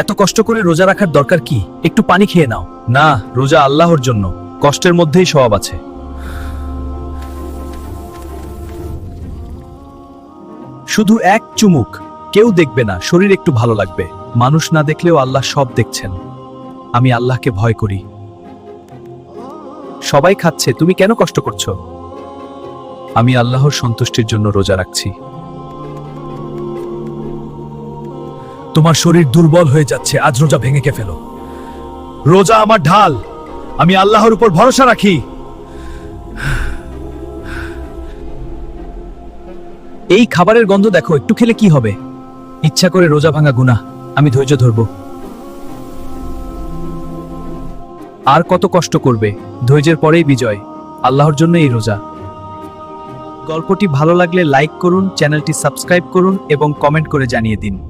এত কষ্ট করে রোজা রাখার দরকার কি? একটু পানি খেয়ে নাও। না, রোজা আল্লাহর জন্য, কষ্টের মধ্যেই সওয়াব আছে। শুধু এক চুমুক, কেউ দেখবে না, শরীর একটু ভালো লাগবে। মানুষ না দেখলেও আল্লাহ সব দেখছেন। আমি আল্লাহকে ভয় করি। সবাই খাচ্ছে, তুমি কেন কষ্ট করছো? আমি আল্লাহর সন্তুষ্টির জন্য রোজা রাখছি। তোমার শরীর দুর্বল হয়ে যাচ্ছে, আজ রোজা ভেঙে ফেলো। রোজা আমার ঢাল, আমি আল্লাহর উপর ভরসা রাখি। এই খাবারের গন্ধ দেখো, একটু খেলে কি হবে? ইচ্ছা করে রোজা ভাঙা গুনাহ, আমি ধৈর্য ধরব। আর কত কষ্ট করবে? ধৈর্যের পরেই বিজয়। আল্লাহর জন্য এই রোজা। গল্পটি ভালো লাগলে লাইক করুন, চ্যানেলটি সাবস্ক্রাইব করুন এবং কমেন্ট করে জানিয়ে দিন।